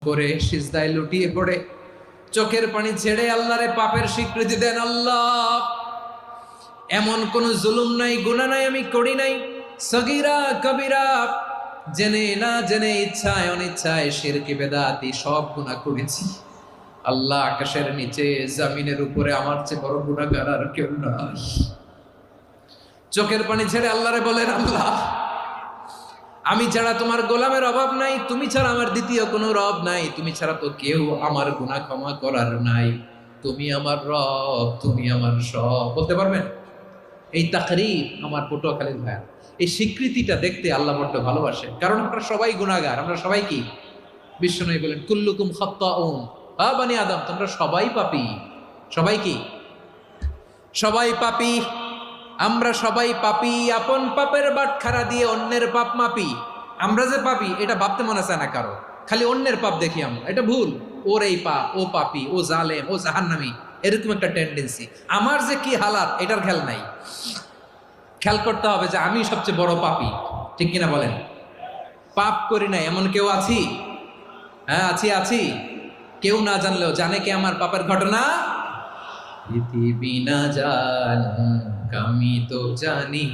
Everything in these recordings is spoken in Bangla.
করে সিজদায় লুটিয়ে পড়ে চোখের পানি ছেড়ে আল্লাহরে পাপের স্বীকৃতি দেন। আল্লাহ, এমন কোন জুলুম নাই, গুনাহ নাই আমি করি নাই, সগীরা কবিরা, জেনে না জেনে, ইচ্ছায় অনিচ্ছায়, শিরকি বেদাতি সব গুনাহ করেছি। আল্লাহ, আকাশের নিচে জমিনের উপরে আমার চেয়ে বড় গুনাহগার আর কেউ নাই। চোখের পানি ছেড়ে আল্লাহরে বলেন, আল্লাহ, আমি ছাড়া তোমার গোলামের অভাব নাই, তুমি ছাড়া আমার দ্বিতীয় কোনো রব নাই, তুমি ছাড়া তো কেউ আমার গুনাহ ক্ষমা করার নাই, তুমি আমার রব, তুমি আমার সব। বলতে পারবেন? এই তাকরীর আমার পটুয়াখালীর ভাইয়া, এই স্বীকৃতিটা দেখতে আল্লাহ বড্ড ভালোবাসে, কারণ আমরা সবাই গুনাহগার। আমরা সবাই কি? বিশ্বনবী বলেন, কুল্লুকুম খাত্তাউন, বানি আদম, তোমরা সবাই পাপী। সবাই কি? সবাই পাপী। আমরা সবাই পাপী, আপন পাপের বাটখারা দিয়ে অন্যের পাপ মাপি। আমরা যে পাপী এটা ভাবতে মনে চায় না কারো, খালি অন্যের পাপ দেখি আমরা, এটা ভুল। ওর এই পাপ, ও পাপী, ও জালেম, ও জাহান্নামী, এরকম একটা টেন্ডেন্সি। আমার যে কি হালাত এটার খেয়াল নাই। খেয়াল করতে হবে যে আমি সবচেয়ে বড় পাপী, ঠিক কিনা বলেন? পাপ করি নাই এমন কেউ আছি? হ্যাঁ, আছি। কেউ না জানলেও জানে কে আমার পাপের ঘটনা? পৃথিবী না জানুক আমি তো জানি,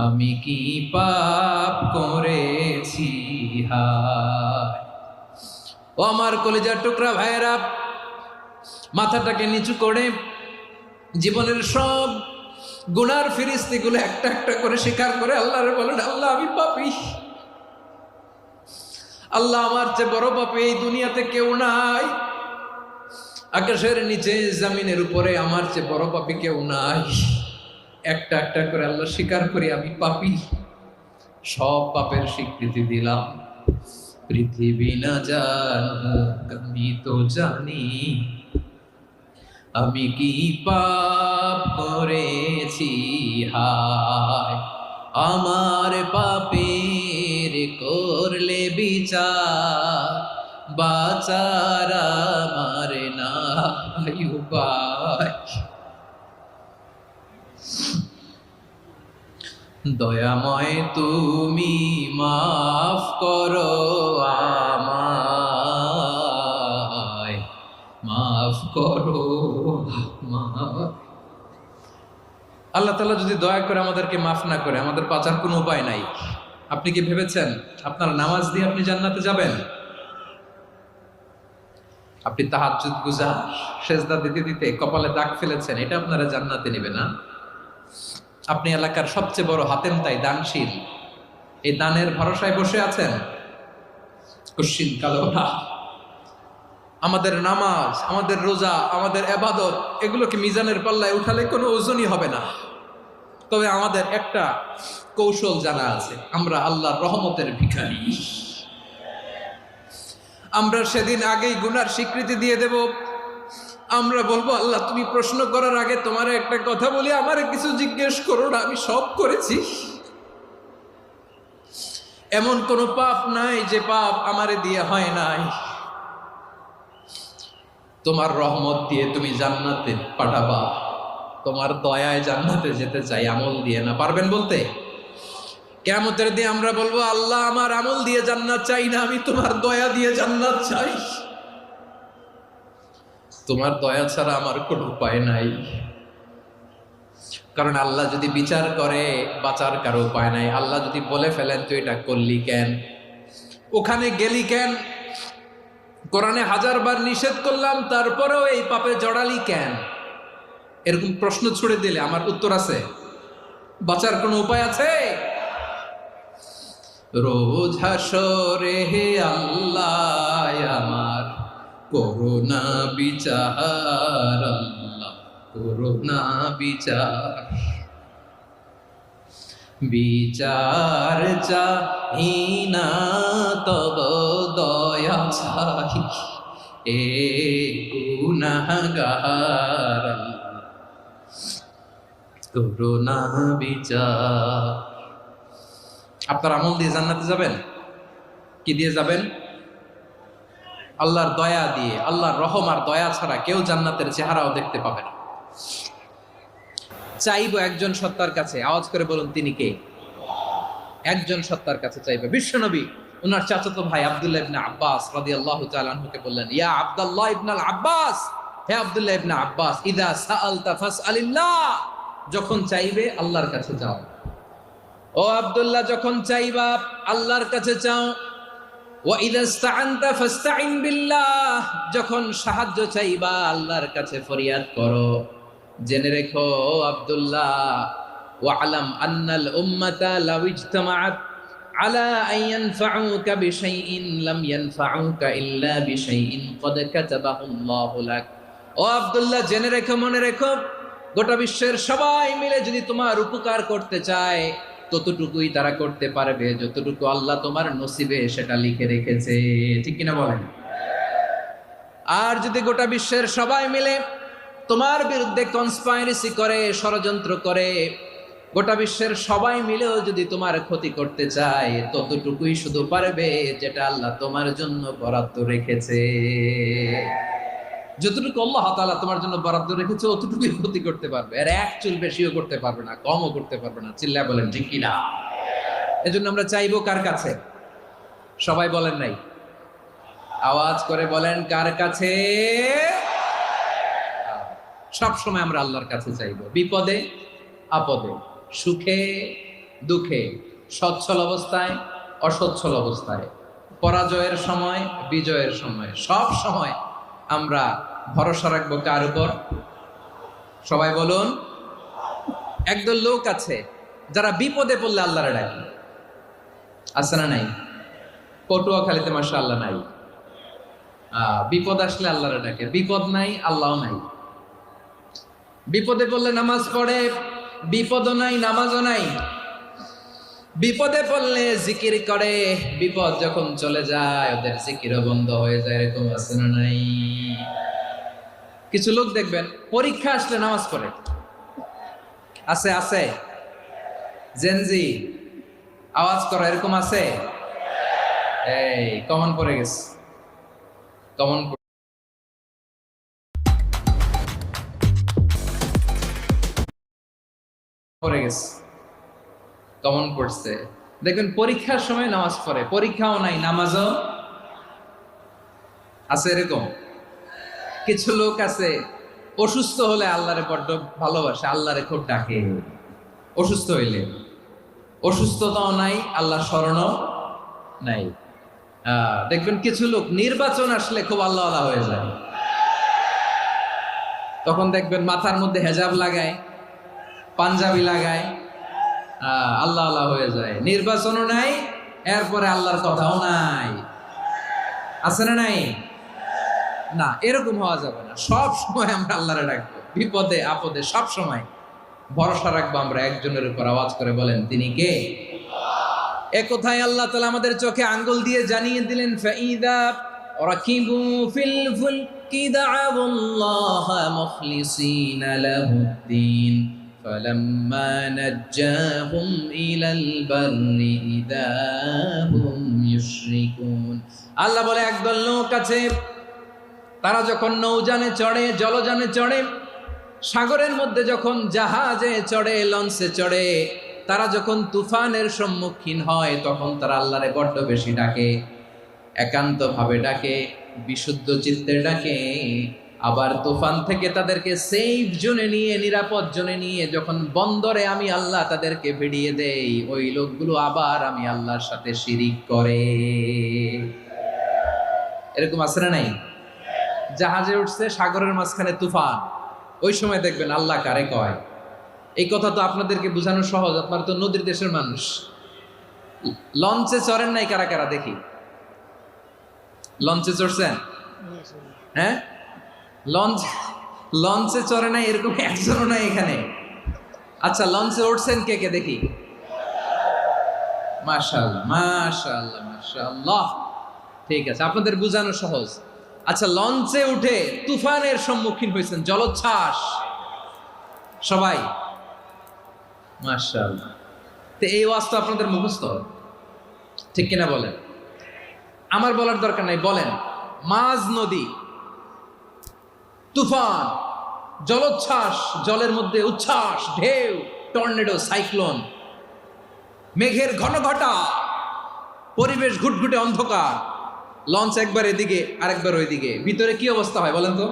আমি কি পাপ করেছি। হায় ও আমার কলিজার টুকরা ভাইয়েরা, মাথাটাকে নিচু করে জীবনের সব গুনার ফিরিস্তিগুলো একটা একটা করে স্বীকার করে আল্লাহরে বলেন, আল্লাহ, আমি পাপী। আল্লাহ, আমার চেয়ে বড় পাপী এই দুনিয়াতে কেউ নাই। আকাশের নিচে জমিনের উপরে আমার চেয়ে বড় পাপী কেউ নাই। একটা একটা করে আল্লাহ স্বীকার করি, আমি পাপী। সব পাপের স্বীকৃতি দিলাম। পৃথিবী না জানুক আমি তো জানি, আমি কি পাপ করেছি। হায় আমার পাপের করলে বিচার, বাঁচার আমার নাই উপায়। দয়াময় তুমি মাফ করো আমায়, মাফ করো আমায়। আল্লাহ তাআলা যদি দয়া করে আমাদেরকে মাফ না করে, আমাদের বাঁচার কোনো উপায় নাই। আপনি কি ভেবেছেন আপনার নামাজ দিয়ে আপনি জান্নাতে যাবেন? আপনি তাহাজ্জুদ গুজার, সেজদা দিতে দিতে কপালে দাগ ফেলেছেন, এটা আপনারা জান্নাতে নেবে না? আপনি এলাকার সবচেয়ে বড় হাতেম তাই, দানশীল, এই দানের ভরসায় বসে আছেন, কশিন কালো না। আমাদের নামাজ, আমাদের রোজা, আমাদের ইবাদত, এগুলোকে মিজানের পাল্লায় উঠালে কোনো ওজনই হবে না। তবে আমাদের একটা কৌশল জানা আছে, আমরা আল্লাহর রহমতের ভিখারি। আমরা সেদিন আগেই গুনার স্বীকৃতি দিয়ে দেব। আমরা বলবো, আল্লাহ, তুমি প্রশ্ন করার আগে তোমার একটা কথা বলি, আমারে কিছু জিজ্ঞেস করো না, আমি সব করেছি। এমন কোন পাপ নাই যে পাপ আমারে দিয়ে হয় নাই। তোমার রহমত দিয়ে তুমি জান্নাতে পাঠাবা, তোমার দয়ায় জান্নাতে যেতে চাই, আমল দিয়ে না। পারবেন বলতে? কিয়ামতের দিন আমরা বলবো, আল্লাহ, আমার আমল দিয়ে জান্নাত চাই না, আমি তোমার দয়া দিয়ে জান্নাত চাই। তোমার দয়া ছাড়া আমার কোনো উপায় নাই। কারণ আল্লাহ যদি বিচার করে, বাঁচার কারো উপায় নাই। আল্লাহ যদি বলে ফেলেন, তুই এটা করলি কেন, ওখানে গেলি কেন, কোরআনে 1000 বার নিষেধ করলাম তারপরেও এই পাপে জড়ালি কেন, এরকম প্রশ্ন ছুড়ে দিলে আমার উত্তর আছে? বাঁচার কোনো উপায় আছে? রোজ হাসরে হে আল্লাহ আমার করুণা বিচার, আল্লাহ করুণা বিচার। বিচার চাহি না তব দয়া চাই, এ গুনাহগার, আল্লাহ করুণা বিচার। আপনার আমল দিয়ে জান্নাতে যাবেন? কি দিয়ে যাবেন? আল্লাহর দয়া দিয়ে। আল্লাহর রহম আর দয়া ছাড়া কেউ জান্নাতের চেহারাও দেখতে পাবে না। চাইবো একজন সত্তার কাছে, আওয়াজ করে বলুন, তিনি কে? একজন সত্তার কাছে চাইবে, বিশ্বনবী ওনার চাচাতো ভাই আব্দুল্লাহ ইবনে আব্বাস রাদিয়াল্লাহু তাআলা আনহুকে বললেন, ইয়া আব্দুল্লাহ ইবনে আব্বাস, হে আব্দুল্লাহ ইবনে আব্বাস, ইযা সাআলতা ফাসআলিল্লাহ, যখন চাইবে আল্লাহর কাছে যাও। ও আব্দুল্লাহ, যখন চাইবা আল্লাহর কাছে চাও। ওয়া ইযা ইসতাআনতা ফাসতাইন বিল্লাহ, যখন সাহায্য চাইবা আল্লাহর কাছে ফরিয়াদ করো। জেনে রেখো ও আব্দুল্লাহ, ওয়া'লাম আন্নাল উম্মাতা লাউ ইজতামাআত আলা আন ইয়ানফাউকা বিশাইইন লাম ইয়ানফাউকা ইল্লা বিশাইইন ক্বাদ কাতাবাহু আল্লাহু লাক। ও আব্দুল্লাহ, জেনে রেখো, মনে রেখো, গোটা বিশ্বের সবাই মিলে যদি তোমার উপকার করতে চায় ততটুকুই তারা করতে পারবে যতটুকু আল্লাহ তোমার নসিবে সেটা লিখে রেখেছে। ঠিক কিনা বলেন? আর যদি গোটা বিশ্বের সবাই মিলে তোমার বিরুদ্ধে কনস্পাইরেসি করে, ষড়যন্ত্র করে, গোটা বিশ্বের সবাই মিলেও যদি তোমার ক্ষতি করতে চায় ততটুকুই শুধু পারবে যেটা আল্লাহ তোমার জন্য বরাদ্দ রেখেছে। যতটুকু আল্লাহ তাআলা তোমার জন্য বরাদ্দ রেখেছে অতটুকুই ক্ষতি করতে পারবে, আর এক চুল বেশিও করতে পারবে না, কমও করতে পারবে না। চিল্লায় বলেন ঠিক কিনা? এজন্য আমরা চাইবো কার কাছে? সবাই বলেন নাই, আওয়াজ করে বলেন কার কাছে? সব সময় আমরা আল্লাহর কাছে চাইবো, বিপদে আপদে, সুখে দুঃখে, সচ্ছল অবস্থায় অসচ্ছল অবস্থায়, পরাজয়ের সময় বিজয়ের সময়, সব সময় আমরা ভরসা রাখবো কার উপর? সবাই বলুন। একদল লোক আছে যারা বিপদে পড়লে আল্লাহরে ডাকে, আছে না নাই? পটুয়াখালীতে মাশাআল্লাহ নাই। বিপদ আসলে আল্লাহরে ডাকে, বিপদ নাই আল্লাহও নাই। বিপদে পড়লে নামাজ পড়ে, বিপদও নাই নামাজও নাই। বিপদে পড়লে জিকির করে, বিপদ যখন চলে যায় ওদের জিকিরও বন্ধ হয়ে যায়। এরকম আছে না নাই? কিছু লোক দেখবেন পরীক্ষা আসলে নামাজ পড়ে, আছে আছে। জেনজি আওয়াজ করো, এরকম আছে? এই কমন পড়ে গেছে, কমন পড়ে গেছে, কমন পড়ছে। দেখবেন পরীক্ষার সময় নামাজ পড়ে, পরীক্ষাও নাই নামাজও আছে। এরকম কিছু লোক আছে অসুস্থ হলে আল্লাহরে বড্ড ভালোবাসে, আল্লাহরে খুব ডাকে। অসুস্থ হইলে অসুস্থতাও নাই, আল্লাহর স্মরণও নাই। দেখবেন কিছু লোক নির্বাচন আসলে খুব আল্লাহ আল্লাহ হয়ে যায়, তখন দেখবেন মাথার মধ্যে হেজাব লাগায়, পাঞ্জাবি লাগায়, আল্লাহ আল্লাহ হয়ে যায়। নির্বাচনও নাই, এরপরে আল্লাহর কথাও নাই। আছে না নাই? না, এরকম হওয়া যাবে না। সব সময় আমরা আল্লাহরে ডাকবো, বিপদে আপদে সব সময় ভরসা রাখবো আমরা একজনের উপর। আওয়াজ করে বলেন তিনি কে? এ কথায় আল্লাহ তাআলা আমাদের চোখে আঙ্গুল দিয়ে জানিয়ে দিলেন, ফাইদা রাকিবু ফিল ফুলকি দা'আবুল্লাহা মুখলিসিনা লাহুদ্দিন ফালাম্মা নাজ্জাহুম ইলাল বাররি ইযা হুম ইউশরিকুন। আল্লাহ বলে একদল লোক আছে, তারা যখন নৌযানে চড়ে, জলযানে চড়ে, সাগরের মধ্যে যখন জাহাজে চড়ে, লঞ্চে চড়ে, তারা যখন তুফানের সম্মুখীন হয় তখন তারা আল্লাহরে বড্ড বেশি ডাকে, একান্তভাবে ডাকে, বিশুদ্ধ চিত্তে ডাকে। আবার তুফান থেকে তাদেরকে সেফ জোনে নিয়ে, নিরাপদ জোনে নিয়ে যখন বন্দরে আমি আল্লাহ তাদেরকে ভিড়িয়ে দেই, ওই লোকগুলো আবার আমি আল্লাহর সাথে শিরিক করে। এরকম আছে না নাই? জাহাজে উঠছে, সাগরের মাঝখানে তুফান, ওই সময় দেখবেন আল্লাহ কারে কয়। এই কথা তো আপনাদেরকে বোঝানো সহজ, আপনারা তো নদীর দেশের মানুষ। লঞ্চে চড়েন নাই কারা কারা দেখি? লঞ্চে চড়ছেন? হ্যাঁ, লঞ্চে চড়ে নাই এরকম একজনও নাই এখানে। আচ্ছা, লঞ্চে উঠছেন কে কে দেখি? মাশাআল্লাহ মাশাআল্লাহ মাশাআল্লাহ। ঠিক আছে, আপনাদের বোঝানো সহজ। আচ্ছা, লঞ্চে উঠে তুফানের সম্মুখীন হয়েছেন, জলোচ্ছ্বাস, সবাই? মাশাআল্লাহ। তো এই ওয়াজ তো আপনাদের মুখস্থ, ঠিক কিনা বলেন? আমার বলার দরকার নাই, বলেন। মাঝ নদী, তুফান, জলোচ্ছ্বাস, জলের মধ্যে উচ্ছ্বাস, ঢেউ, টর্নেডো, সাইক্লোন, মেঘের ঘনঘটা, পরিবেশ ঘুটঘুটে অন্ধকার, লঞ্চ একবার এদিকে আরেকবার ওইদিকে, ভিতরে কি অবস্থা হয় বলেন তো?